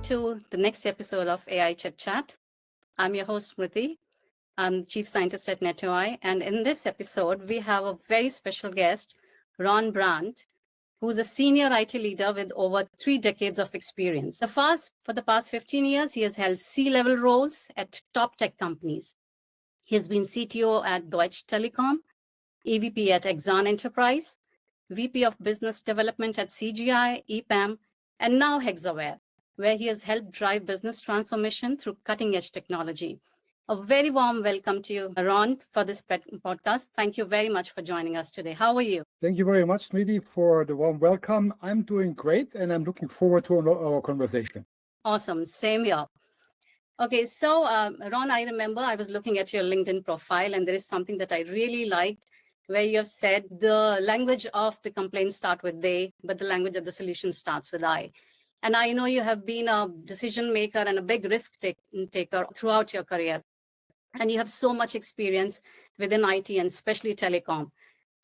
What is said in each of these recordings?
to the next episode of AI Chit-Chat. I'm your host, Smriti. I'm Chief Scientist at NetoAI. And in this episode, we have a very special guest, Ron Brandt, who's a senior IT leader with over 3 decades of experience. For the past 15 years, he has held C-level roles at top tech companies. He has been CTO at Deutsche Telecom, EVP at Exxon Enterprise, VP of Business Development at CGI, EPAM, and now Hexaware, where he has helped drive business transformation through cutting-edge technology. A very warm welcome to you, Ron, for this podcast. Thank you very much for joining us today. How are you? Thank you very much, Smriti, for the warm welcome. I'm doing great, and I'm looking forward to our conversation. Awesome. Same here. Okay, so Ron, I remember I was looking at your LinkedIn profile, and there is something that I really liked, where you have said the language of the complaints start with they, but the language of the solution starts with I. And I know you have been a decision maker and a big risk taker throughout your career. And you have so much experience within IT and especially telecom.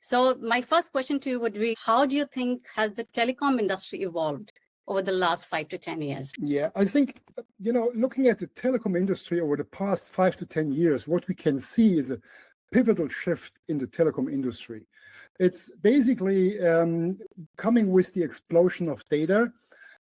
So my first question to you would be, how do you think has the telecom industry evolved over the last 5 to 10 years? Yeah, I think, looking at the telecom industry over the past 5 to 10 years, what we can see is a pivotal shift in the telecom industry. It's basically coming with the explosion of data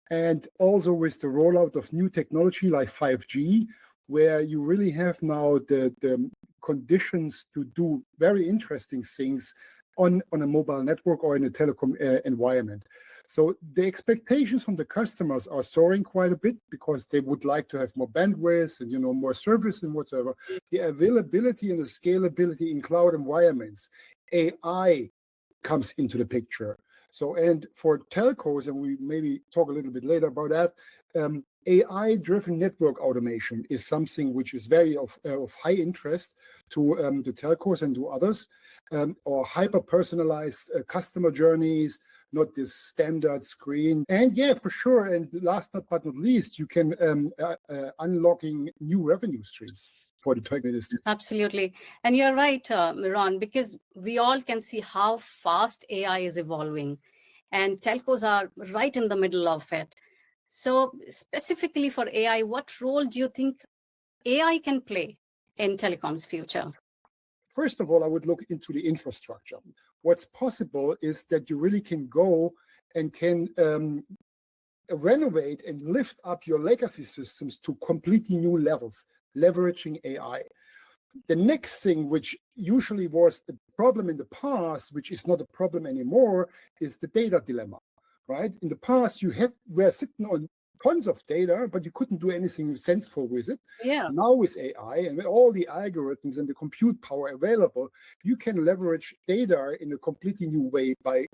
and also with the rollout of new technology like 5G, where you really have now the conditions to do very interesting things on a mobile network or in a telecom environment. So the expectations from the customers are soaring quite a bit because they would like to have more bandwidth and more service and whatever. The availability and the scalability in cloud environments, AI comes into the picture. So, and for telcos, and we maybe talk a little bit later about that, AI-driven network automation is something which is very of high interest to the telcos and to others, or hyper-personalized customer journeys, not this standard screen. And yeah, for sure. And last but not least, you can unlocking new revenue streams for the tech industry. Absolutely. And you're right, Ron, because we all can see how fast AI is evolving, and telcos are right in the middle of it. So specifically for AI, what role do you think AI can play in telecom's future? First of all, I would look into the infrastructure. What's possible is that you really can go and can renovate and lift up your legacy systems to completely new levels, leveraging AI. The next thing, which usually was a problem in the past, which is not a problem anymore, is the data dilemma, right? In the past, you were sitting on tons of data, but you couldn't do anything sensible with it. Yeah. Now with AI and with all the algorithms and the compute power available, you can leverage data in a completely new way by,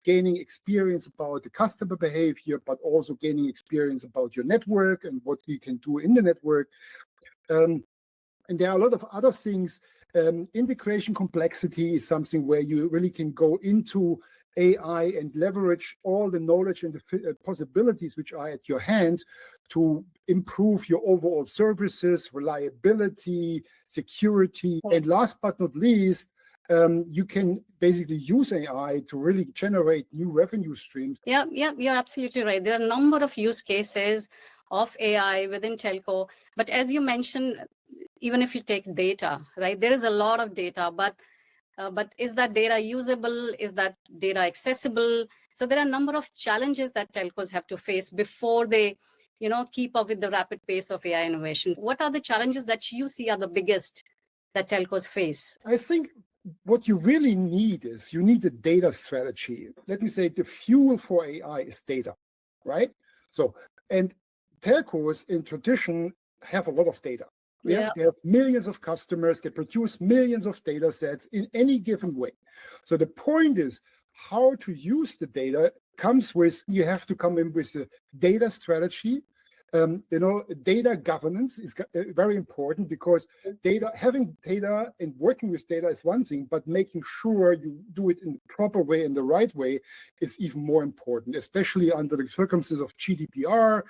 gaining experience about the customer behavior, but also gaining experience about your network and what you can do in the network. And there are a lot of other things. Integration complexity is something where you really can go into AI and leverage all the knowledge and the possibilities which are at your hand to improve your overall services, reliability, security. And last but not least, you can basically use AI to really generate new revenue streams. Yeah, you're absolutely right. There are a number of use cases of AI within telco. But as you mentioned, even if you take data, right, there is a lot of data, but is that data usable? Is that data accessible? So there are a number of challenges that telcos have to face before they, keep up with the rapid pace of AI innovation. What are the challenges that you see are the biggest that telcos face? I think what you really need is you need a data strategy. Let me say the fuel for AI is data, right? So, and telcos in tradition have a lot of data. They have millions of customers. They produce millions of data sets in any given way. So the point is how to use the data comes with, you have to come in with a data strategy. Data governance is very important because having data and working with data is one thing, but making sure you do it in the proper way, in the right way, is even more important, especially under the circumstances of GDPR,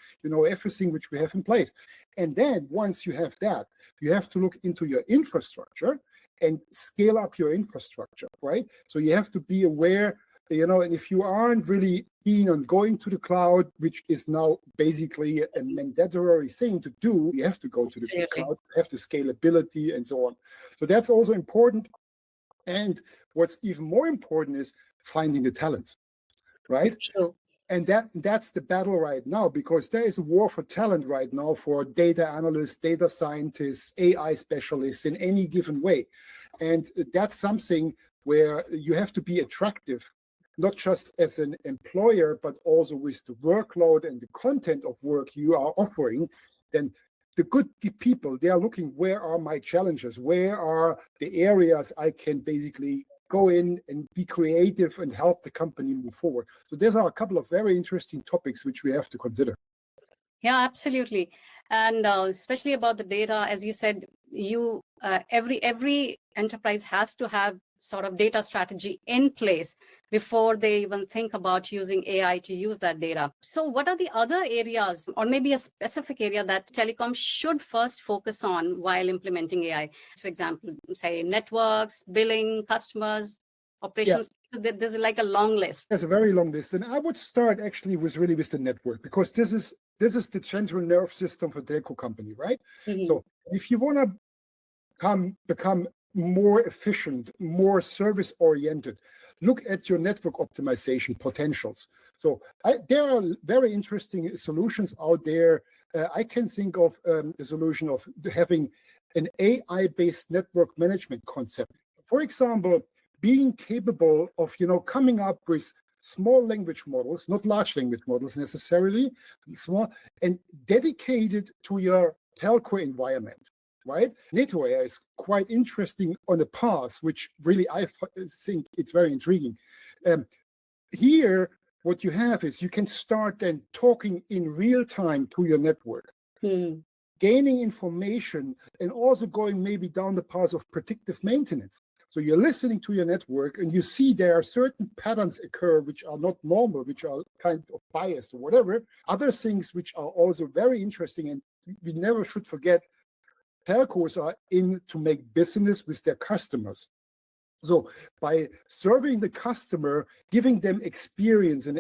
everything which we have in place. And then once you have that, you have to look into your infrastructure and scale up your infrastructure, right? So you have to be aware and if you aren't really keen on going to the cloud, which is now basically a mandatory thing to do, you have to go to the cloud, have the scalability and so on. So that's also important. And what's even more important is finding the talent, right? True. And that's the battle right now, because there is a war for talent right now for data analysts, data scientists, AI specialists in any given way. And that's something where you have to be attractive, not just as an employer, but also with the workload and the content of work you are offering. Then the good people, they are looking, where are my challenges? Where are the areas I can basically go in and be creative and help the company move forward? So there are a couple of very interesting topics which we have to consider. Yeah, absolutely. And especially about the data, as you said, every enterprise has to have sort of data strategy in place before they even think about using AI to use that data. So what are the other areas, or maybe a specific area, that telecom should first focus on while implementing AI? For example, say networks, billing, customers, operations. Yeah. There's like a long list. There's a very long list. And I would start actually with the network, because this is the central nerve system for telco company, right? Mm-hmm. So if you want to become more efficient, more service-oriented, look at your network optimization potentials. So there are very interesting solutions out there. I can think of the solution of having an AI-based network management concept. For example, being capable of coming up with small language models, not large language models necessarily, small, and dedicated to your telco environment. Right? NetoAI is quite interesting on the path, which really I think it's very intriguing. Here, what you have is you can start then talking in real time to your network, gaining information, and also going maybe down the path of predictive maintenance. So you're listening to your network and you see there are certain patterns occur which are not normal, which are kind of biased or whatever. Other things which are also very interesting, and we never should forget, telcos are in to make business with their customers. So by serving the customer, giving them experience in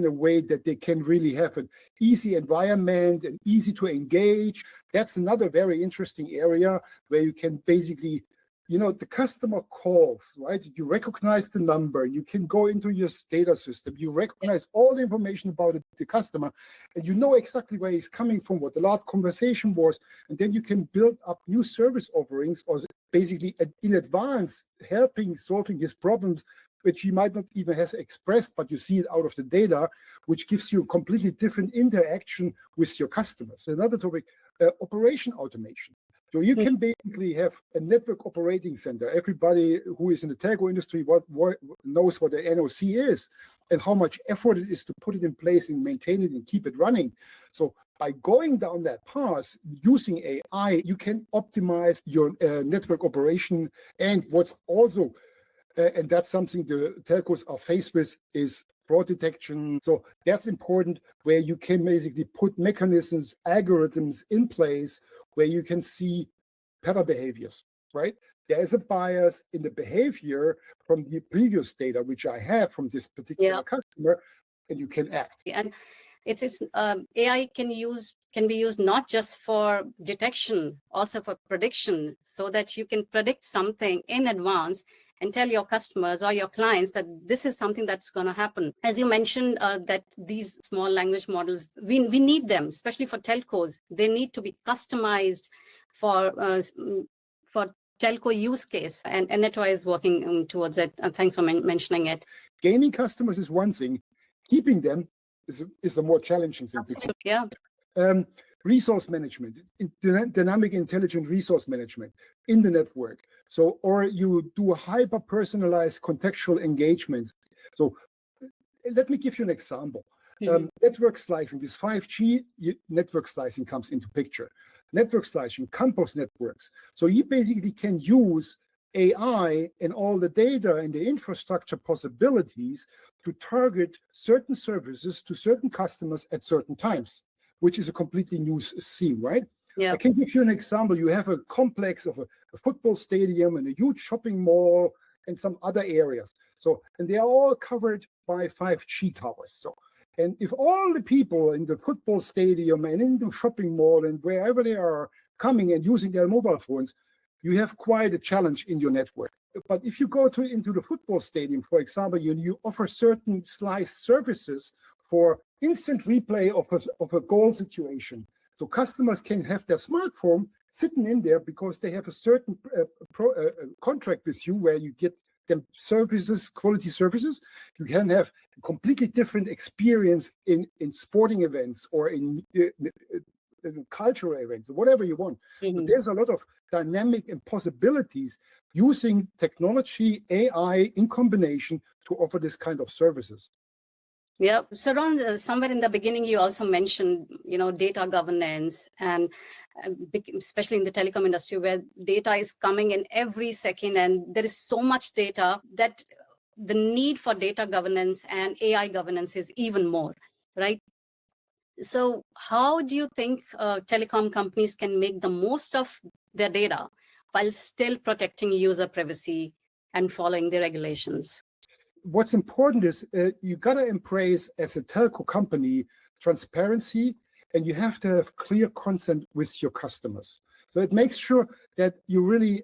a way that they can really have an easy environment and easy to engage, that's another very interesting area where you can basically, the customer calls, right? You recognize the number, you can go into your data system, you recognize all the information about the customer, and you know exactly where he's coming from, what the last conversation was, and then you can build up new service offerings, or basically in advance helping solving his problems, which he might not even have expressed, but you see it out of the data, which gives you a completely different interaction with your customers. Another topic, operation automation. So you can basically have a network operating center. Everybody who is in the telco industry knows what the NOC is and how much effort it is to put it in place and maintain it and keep it running. So by going down that path, using AI, you can optimize your network operation. And what's also, and that's something the telcos are faced with, is fraud detection. So that's important, where you can basically put mechanisms, algorithms in place where you can see pattern behaviors, right? There is a bias in the behavior from the previous data, which I have from this particular customer, and you can act. And AI can be used not just for detection, also for prediction, so that you can predict something in advance and tell your customers or your clients that this is something that's going to happen. As you mentioned, that these small language models, we need them, especially for telcos. They need to be customized for telco use case, and NetoAI is working towards it. Thanks for mentioning it. Gaining customers is one thing. Keeping them is a more challenging thing. Absolutely, yeah. Resource management, dynamic intelligent resource management in the network. So, or you do hyper-personalized contextual engagements. So let me give you an example. Network slicing, this 5G network slicing comes into picture. Network slicing, campus networks. So you basically can use AI and all the data and the infrastructure possibilities to target certain services to certain customers at certain times, which is a completely new scene, right? Yeah. I can give you an example. You have a complex of a football stadium and a huge shopping mall, and some other areas. So, and they are all covered by 5G towers. So, and if all the people in the football stadium and in the shopping mall and wherever they are coming and using their mobile phones, you have quite a challenge in your network. But if you go into the football stadium, for example, you offer certain sliced services for instant replay of a goal situation. So customers can have their smartphone sitting in there because they have a certain contract with you where you get them services, quality services. You can have a completely different experience in sporting events or in cultural events, whatever you want. Mm-hmm. But there's a lot of dynamic and possibilities using technology, AI in combination to offer this kind of services. Yeah. So Ron, somewhere in the beginning, you also mentioned, data governance, and especially in the telecom industry where data is coming in every second, and there is so much data that the need for data governance and AI governance is even more, right? So how do you think telecom companies can make the most of their data while still protecting user privacy and following the regulations? What's important is you got to embrace, as a telco company, transparency, and you have to have clear consent with your customers. So it makes sure that you really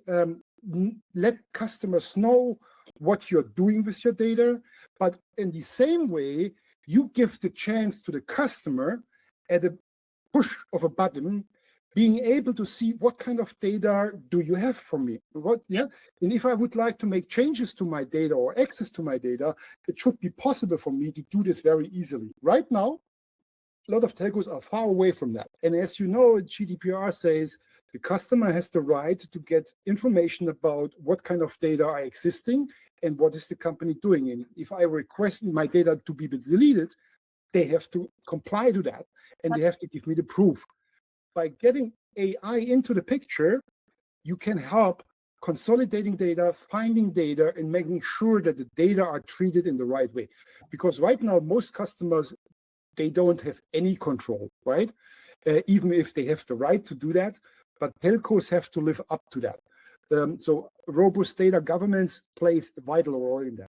let customers know what you're doing with your data, but in the same way, you give the chance to the customer at a push of a button, being able to see what kind of data do you have from me? And if I would like to make changes to my data or access to my data, it should be possible for me to do this very easily. Right now, a lot of telcos are far away from that. And as you know, GDPR says the customer has the right to get information about what kind of data are existing and what is the company doing. And if I request my data to be deleted, they have to comply to that, and they have to give me the proof. By getting AI into the picture, you can help consolidating data, finding data, and making sure that the data are treated in the right way. Because right now, most customers, they don't have any control, right? Even if they have the right to do that, but telcos have to live up to that. So robust data governance plays a vital role in that.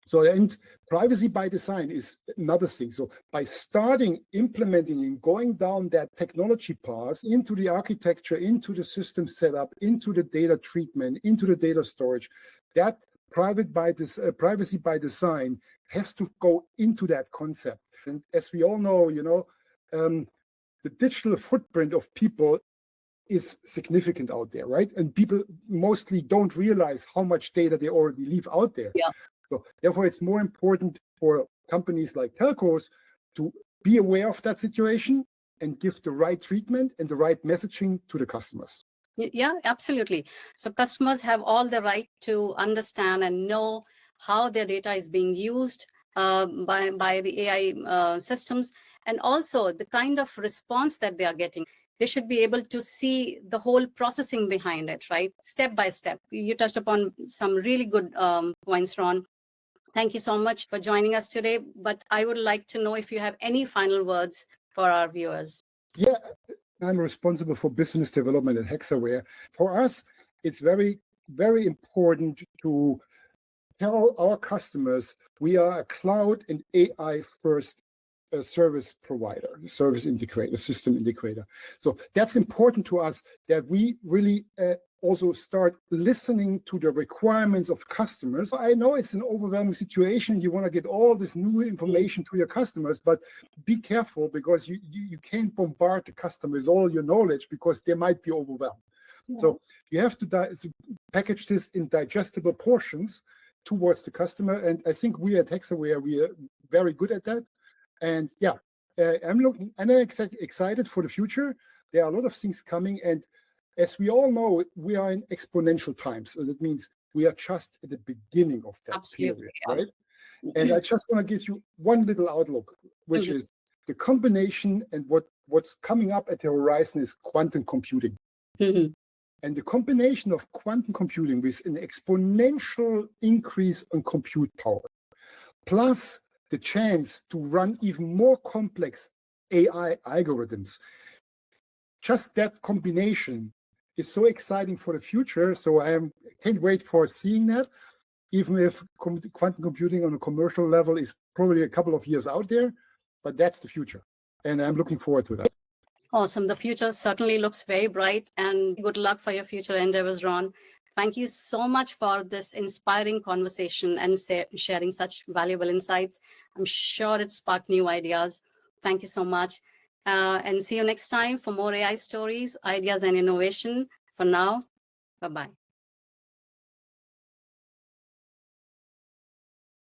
So, and privacy by design is another thing. So by starting implementing and going down that technology path into the architecture, into the system setup, into the data treatment, into the data storage, that privacy by design has to go into that concept. And as we all know, the digital footprint of people is significant out there, right? And people mostly don't realize how much data they already leave out there. Yeah. So therefore, it's more important for companies like telcos to be aware of that situation and give the right treatment and the right messaging to the customers. Yeah, absolutely. So customers have all the right to understand and know how their data is being used by the AI systems, and also the kind of response that they are getting. They should be able to see the whole processing behind it, right? Step by step. You touched upon some really good points, Ron. Thank you so much for joining us today. But I would like to know if you have any final words for our viewers. Yeah, I'm responsible for business development at Hexaware. For us, it's very, very important to tell our customers we are a cloud and AI first service provider, service integrator, system integrator. So that's important to us, that we really also start listening to the requirements of customers. I know it's an overwhelming situation. You want to get all this new information to your customers, but be careful, because you can't bombard the customers all your knowledge, because they might be overwhelmed. Yeah. So you have to package this in digestible portions towards the customer. And I think we at Hexaware, we are very good at that. And yeah, I'm excited for the future. There are a lot of things coming. And as we all know, we are in exponential times. So that means we are just at the beginning of that period, right? And I just want to give you one little outlook, which is the combination, and what's coming up at the horizon is quantum computing. And the combination of quantum computing with an exponential increase in compute power, plus the chance to run even more complex AI algorithms, just that combination is so exciting for the future. So I can't wait for seeing that, even if quantum computing on a commercial level is probably a couple of years out there, but that's the future. And I'm looking forward to that. Awesome. The future certainly looks very bright, and good luck for your future endeavors, Ron. Thank you so much for this inspiring conversation and sharing such valuable insights. I'm sure it sparked new ideas. Thank you so much. And see you next time for more AI stories, ideas, and innovation. For now, bye-bye.